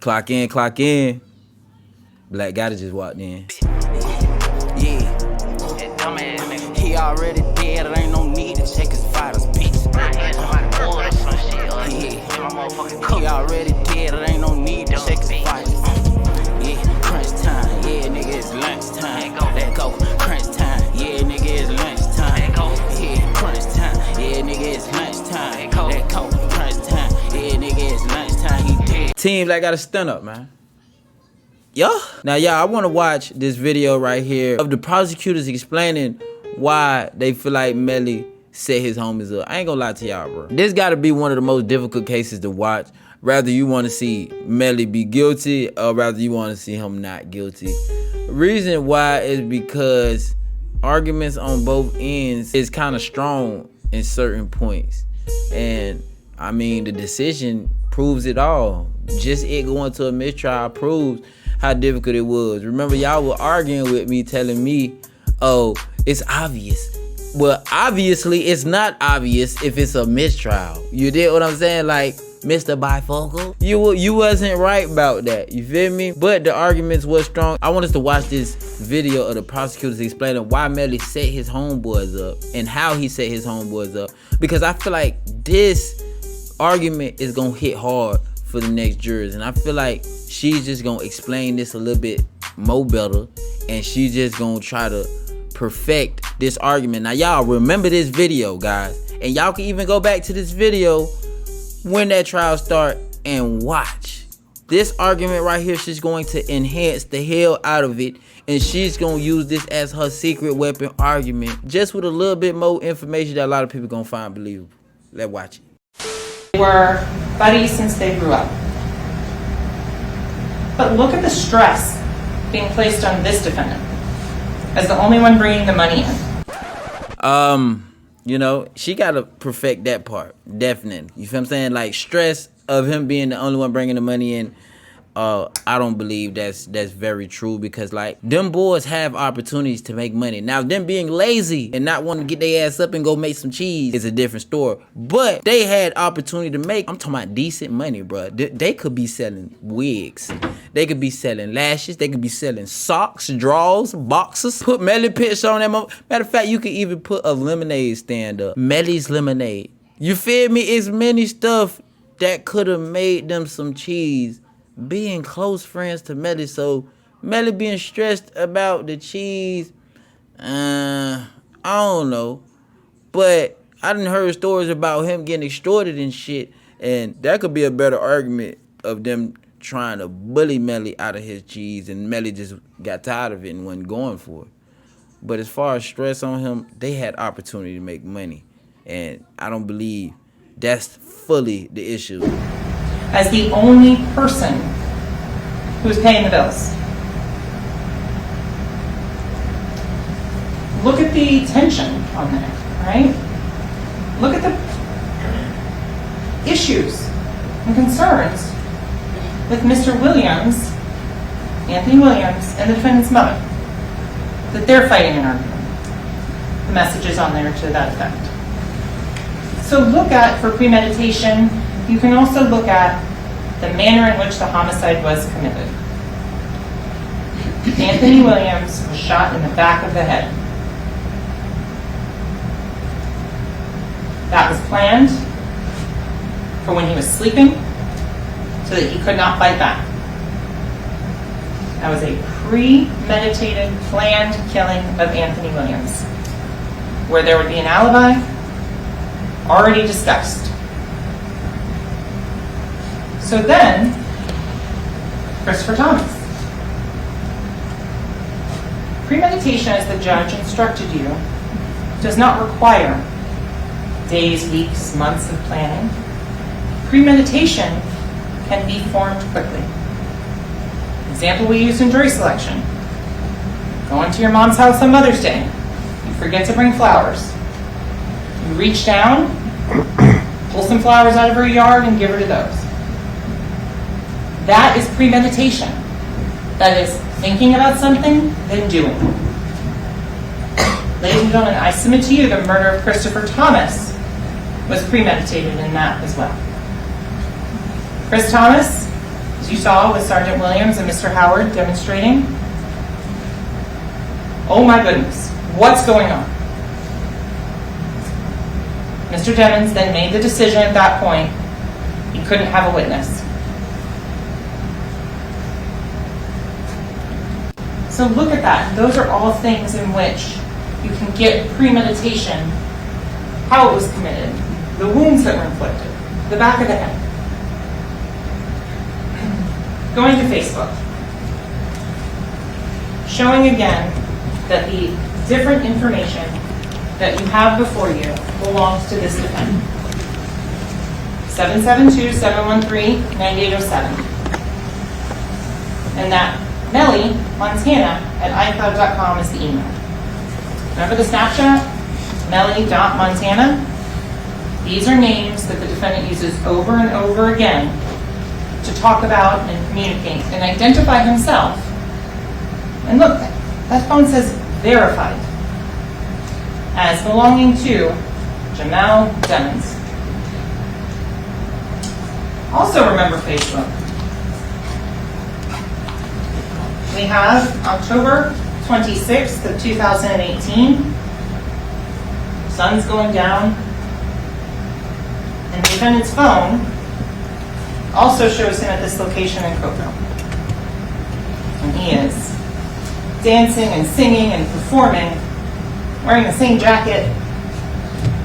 Clock in, clock in. Black guy just walked in. Yeah. He already dead, there ain't no need to check his vitals, bitch. Yeah. He already dead, there ain't no need to check his vitals. Yeah, crunch time, yeah, nigga, it's lunch time. Let go, crunch time, yeah, nigga, it's lunch time. Yeah, crunch time, yeah, nigga, it's lunch time. Let go, crunch time, yeah, nigga, it's lunch time. He dead. Team, like, got a stun up, man. Yo. Now, y'all, I want to watch this video right here of the prosecutors explaining why they feel like Melly set his homies up. I ain't gonna lie to y'all, bro. This gotta be one of the most difficult cases to watch. Rather you want to see Melly be guilty or rather you want to see him not guilty. Reason why is because arguments on both ends is kind of strong in certain points. And I mean, the decision proves it all. Just it going to a mistrial proves how difficult it was. Remember, y'all were arguing with me, telling me, oh, it's obvious. Well, obviously, it's not obvious if it's a mistrial. You did what I'm saying? Like, Mr. Bifocal, you wasn't right about that. You feel me? But the arguments was strong. I want us to watch this video of the prosecutors explaining why Melly set his homeboys up and how he set his homeboys up. Because I feel like this argument is gonna hit hard for the next jurors, and I feel like she's just gonna explain this a little bit more better, and she's just gonna try to perfect this argument. Now y'all remember this video, guys, and y'all can even go back to this video when that trial start and watch this argument right here. She's going to enhance the hell out of it, and she's gonna use this as her secret weapon argument, just with a little bit more information that a lot of people gonna find believable. Let's watch it. They were buddies since they grew up. But look at the stress being placed on this defendant as the only one bringing the money in. You know, she gotta perfect that part, definitely. You feel what I'm saying? Like, stress of him being the only one bringing the money in, I don't believe that's very true, because like, them boys have opportunities to make money. Now, them being lazy and not wanting to get their ass up and go make some cheese is a different story. But they had opportunity to make, I'm talking about decent money, bro. They could be selling wigs. They could be selling lashes. They could be selling socks, drawers, boxes. Put Melly pictures on them. Matter of fact, you could even put a lemonade stand up. Melly's Lemonade. You feel me? It's many stuff that could have made them some cheese. Being close friends to Melly, so Melly being stressed about the cheese, I don't know. But I done heard stories about him getting extorted and shit, and that could be a better argument of them trying to bully Melly out of his cheese, and Melly just got tired of it and wasn't going for it. But as far as stress on him, they had opportunity to make money, and I don't believe that's fully the issue. As the only person who's paying the bills. Look at the tension on there, right? Look at the issues and concerns with Mr. Williams, Anthony Williams, and the defendant's mother, that they're fighting an argument. The message is on there to that effect. So look at, for premeditation, you can also look at the manner in which the homicide was committed. Anthony Williams was shot in the back of the head. That was planned for when he was sleeping so that he could not fight back. That was a premeditated, planned killing of Anthony Williams, where there would be an alibi already discussed. So then, Christopher Thomas. Premeditation, as the judge instructed you, does not require days, weeks, months of planning. Premeditation can be formed quickly. Example we used in jury selection. Going to your mom's house on Mother's Day. You forget to bring flowers. You reach down, pull some flowers out of her yard and give her to those. That is premeditation. That is thinking about something, then doing it. Ladies and gentlemen, I submit to you the murder of Christopher Thomas was premeditated in that as well. Chris Thomas is as you saw with Sergeant Williams and Mr. Howard demonstrating. Oh my goodness, what's going on? Mr. Demons then made the decision at that point he couldn't have a witness. So look at that. Those are all things in which you can get premeditation, how it was committed, the wounds that were inflicted, the back of the head. Going to Facebook. Showing again that the different information that you have before you belongs to this defendant. 772-713-9807. And that Melly, Montana, at iCloud.com is the email. Remember the Snapchat? Melly.Montana? These are names that the defendant uses over and over again to talk about and communicate and identify himself. And look, that phone says verified as belonging to Jamal Demons. Also remember Facebook. We have October 26th of 2018. Sun's going down. And the defendant's phone also shows him at this location in Cocoa. And he is dancing and singing and performing, wearing the same jacket,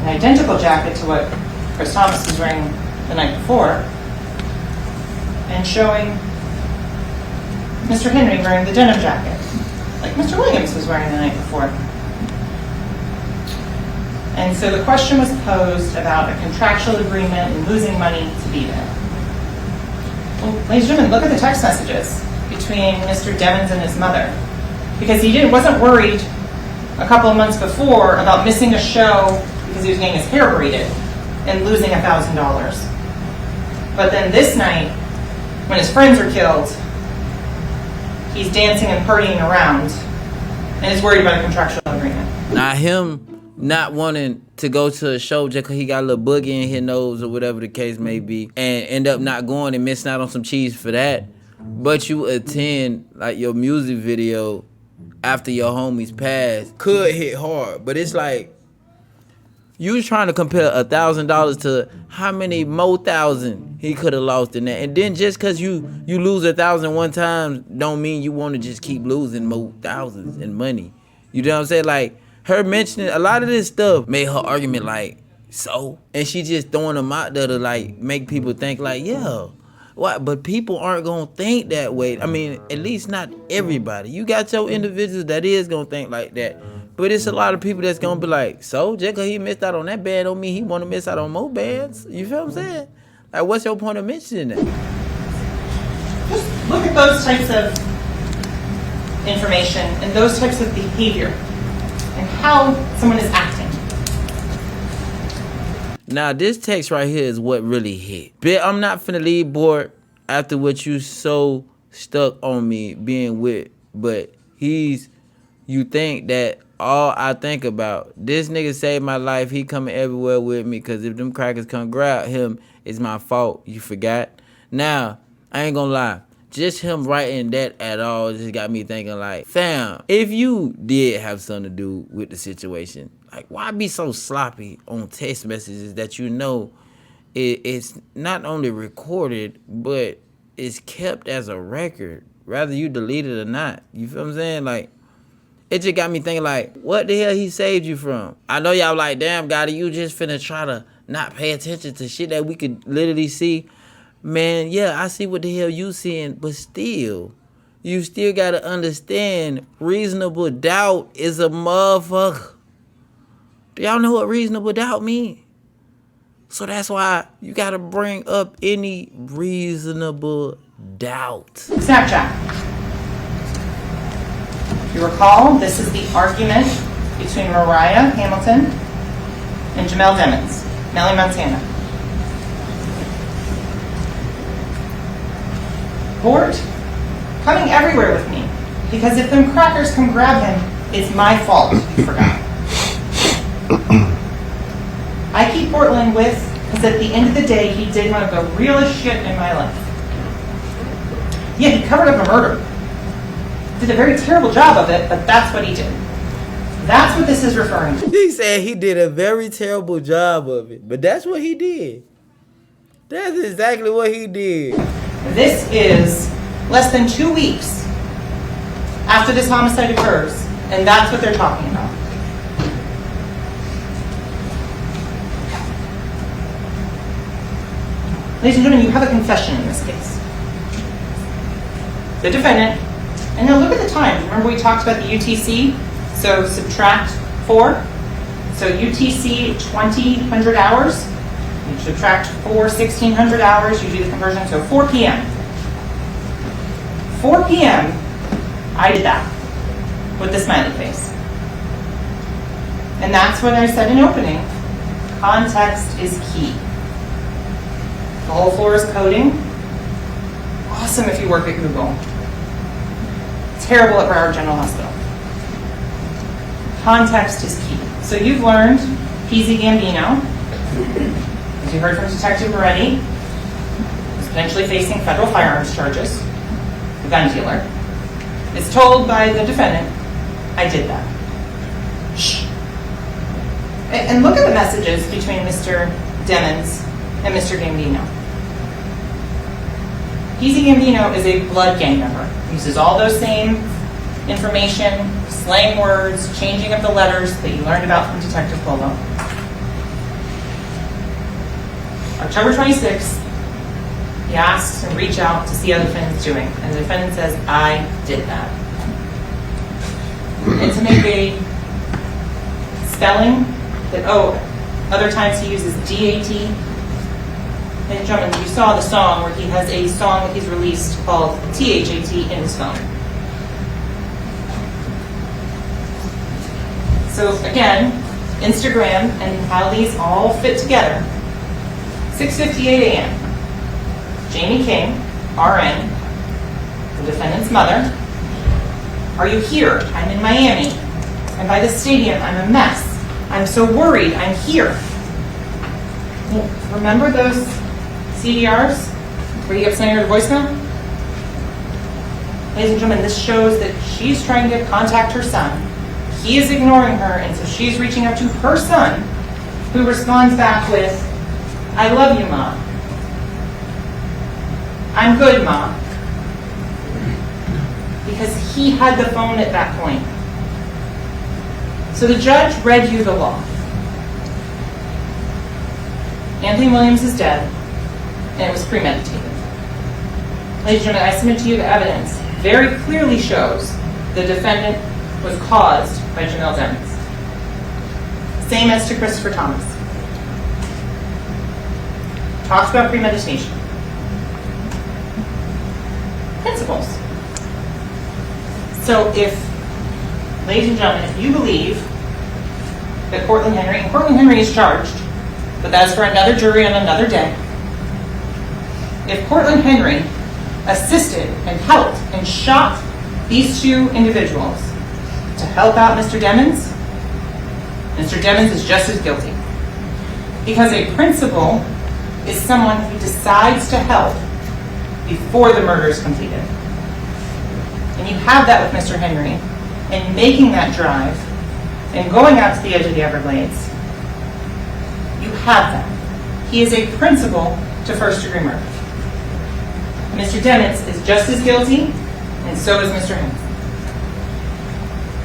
an identical jacket to what Chris Thomas was wearing the night before, and showing Mr. Henry wearing the denim jacket, like Mr. Williams was wearing the night before. And so the question was posed about a contractual agreement and losing money to be there. Well, ladies and gentlemen, look at the text messages between Mr. Demons and his mother. Because he wasn't worried a couple of months before about missing a show because he was getting his hair braided and losing $1,000. But then this night, when his friends are killed, he's dancing and partying around and is worried about a contractual agreement. Now him not wanting to go to a show just because he got a little boogie in his nose or whatever the case may be, and end up not going and missing out on some cheese for that, but you attend like your music video after your homies passed, could hit hard. But it's like you was trying to compare $1,000 to how many more thousand he could have lost in that. And then just because you lose 1,000 one time don't mean you want to just keep losing more thousands in money. You know what I'm saying? Like, her mentioning a lot of this stuff made her argument like, so? And she just throwing them out there to like make people think like, yeah. What? But people aren't going to think that way. I mean, at least not everybody. You got your individuals that is going to think like that. But it's a lot of people that's going to be like, so? Just because he missed out on that band don't mean he want to miss out on more bands. You feel what I'm saying? Like, what's your point of mentioning that? Just look at those types of information and those types of behavior and how someone is acting. Now, this text right here is what really hit. Bitch, I'm not finna leave board after what you so stuck on me being with, but you think that all I think about, this nigga saved my life, he coming everywhere with me, because if them crackers come grab him, it's my fault. You forgot? Now, I ain't gonna lie. Just him writing that at all just got me thinking like, fam, if you did have something to do with the situation, like, why be so sloppy on text messages that you know it's not only recorded, but it's kept as a record, whether you delete it or not. You feel what I'm saying? Like, it just got me thinking like, what the hell he saved you from? I know y'all like, damn, Gotti, you just finna try to not pay attention to shit that we could literally see. Man, yeah, I see what the hell you seeing, but still, you still gotta understand reasonable doubt is a motherfucker. Do y'all know what reasonable doubt mean? So that's why you gotta bring up any reasonable doubt. Snapchat. If you recall, this is the argument between Mariah Hamilton and Jamel Demons, Melly, Montana. Bort coming everywhere with me, because if them crackers come grab him, it's my fault, you forgot. I keep Portland with, because at the end of the day, he did one of the realest shit in my life. Yeah, he covered up a murder. Did a very terrible job of it, but that's what he did. That's what this is referring to. He said he did a very terrible job of it, but that's what he did. That's exactly what he did. This is less than 2 weeks after this homicide occurs, and that's what they're talking about. Ladies and gentlemen, you have a confession in this case. The defendant, and now look at the time. Remember we talked about the UTC? So subtract 4. So UTC 2,000 hours. You subtract 4, 1,600 hours. You do the conversion. So 4 p.m. 4 p.m. I did that with the smiley face. And that's what I said in opening. Context is key. The whole floor is coding. Awesome if you work at Google. Terrible at Broward General Hospital. Context is key. So you've learned PZ Gambino, as you heard from Detective Moretti, is potentially facing federal firearms charges. The gun dealer is told by the defendant, I did that. Shh. And look at the messages between Mr. Demons and Mr. Gambino. PZ Gambino is a blood gang member. He uses all those same information, slang words, changing of the letters that you learned about from Detective Polo. October 26th, he asks and reach out to see how the defendant's doing. And the defendant says, I did that. And to make a spelling that, other times he uses DAT. Ladies and gentlemen, you saw the song where he has a song that he's released called THAT in his phone. So again, Instagram and how these all fit together. 6:58 a.m. Jamie King, RN, the defendant's mother. Are you here? I'm in Miami. I'm by the stadium. I'm a mess. I'm so worried. I'm here. Well, remember those CDRs where you kept sending her to voicemail? Ladies and gentlemen, this shows that she's trying to contact her son. He is ignoring her, and so she's reaching out to her son, who responds back with, I love you, Ma. I'm good, Ma. Because he had the phone at that point. So the judge read you the law. Anthony Williams is dead, and it was premeditated. Ladies and gentlemen, I submit to you the evidence very clearly shows the defendant was caused by Jamel Demons. Same as to Christopher Thomas. Talks about premeditation. Principles. So if, ladies and gentlemen, if you believe that Cortland Henry, and Cortland Henry is charged, but that's for another jury on another day. If Cortland Henry assisted and helped and shot these two individuals to help out Mr. Demons, Mr. Demons is just as guilty. Because a principal is someone who decides to help before the murder is completed. And you have that with Mr. Henry, and making that drive and going out to the edge of the Everglades. You have that. He is a principal to first-degree murder. Mr. Demons is just as guilty, and so is Mr. Henry.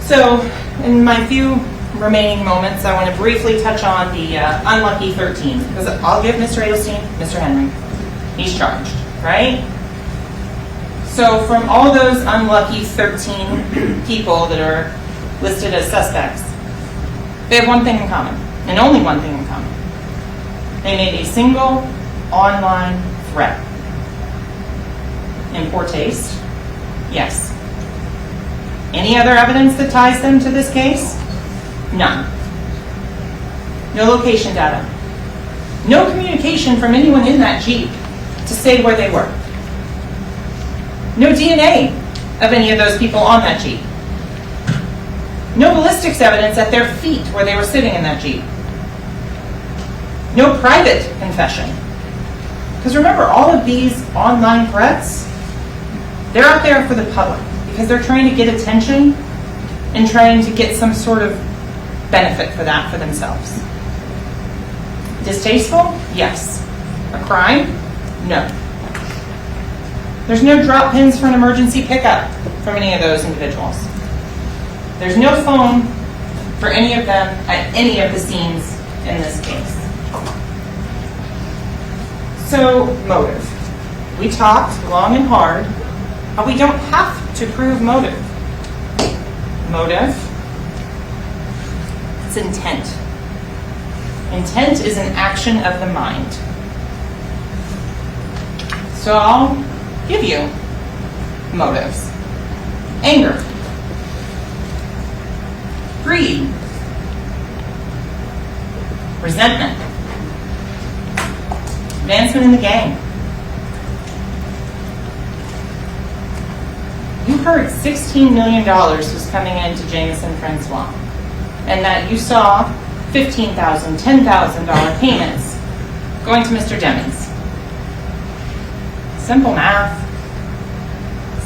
So, in my few remaining moments, I want to briefly touch on the unlucky 13. Because I'll give Mr. Adelstein, Mr. Henry. He's charged, right? So, from all those unlucky 13 people that are listed as suspects, they have one thing in common, and only one thing in common. They made a single online threat. In poor taste? Yes. Any other evidence that ties them to this case? None. No location data. No communication from anyone in that Jeep to say where they were. No DNA of any of those people on that Jeep. No ballistics evidence at their feet where they were sitting in that Jeep. No private confession. Because remember, all of these online threats, They're out there for the public because they're trying to get attention and trying to get some sort of benefit for that for themselves. Distasteful? Yes. A crime? No. There's no drop pins for an emergency pickup from any of those individuals. There's no phone for any of them at any of the scenes in this case. So, motive. We talked long and hard how we don't have to prove motive. Motive, it's intent. Intent is an action of the mind. So I'll give you motives. Anger, greed, resentment, advancement in the gang. You heard $16 million was coming into Jameson Francois, and that you saw $15,000, $10,000 payments going to Mr. Demings. Simple math.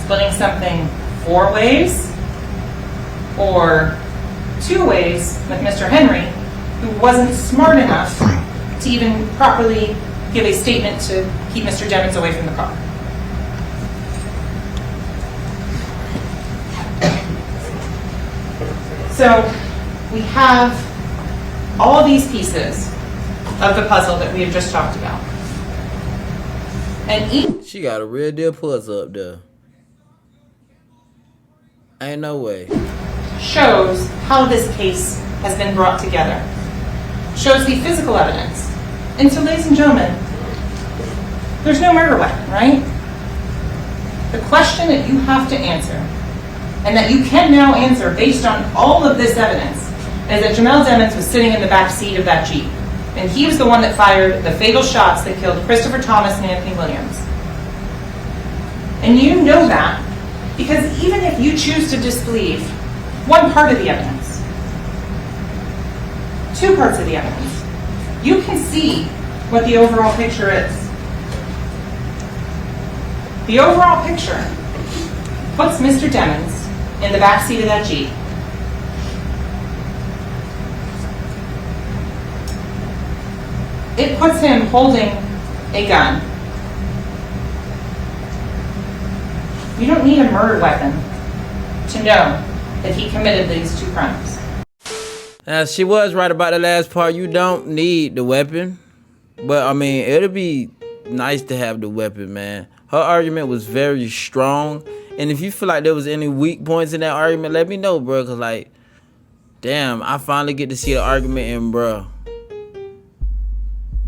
Splitting something 4 ways or 2 ways with Mr. Henry, who wasn't smart enough to even properly give a statement to keep Mr. Demings away from the car. So we have all these pieces of the puzzle that we have just talked about. And each She got a real deal puzzle up there. Ain't no way. shows how this case has been brought together. Shows the physical evidence. And so, ladies and gentlemen, there's no murder weapon, right? The question that you have to answer, and that you can now answer based on all of this evidence, is that Jamel Demings was sitting in the back seat of that Jeep. And he was the one that fired the fatal shots that killed Christopher Thomas and Anthony Williams. And you know that because even if you choose to disbelieve one part of the evidence, 2 parts of the evidence, you can see what the overall picture is. The overall picture puts Mr. Demings in the back seat of that Jeep. It puts him holding a gun. You don't need a murder weapon to know that he committed these 2 crimes. Now, she was right about the last part. You don't need the weapon. But, I mean, it'll be nice to have the weapon, man. Her argument was very strong. And if you feel like there was any weak points in that argument, let me know, bro. Because, like, damn, I finally get to see the argument. And, bro,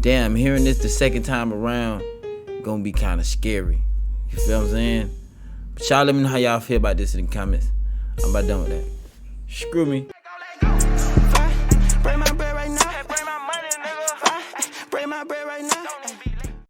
damn, hearing this the second time around gonna be kind of scary. You feel what I'm saying? But y'all let me know how y'all feel about this in the comments. I'm about done with that. Screw me.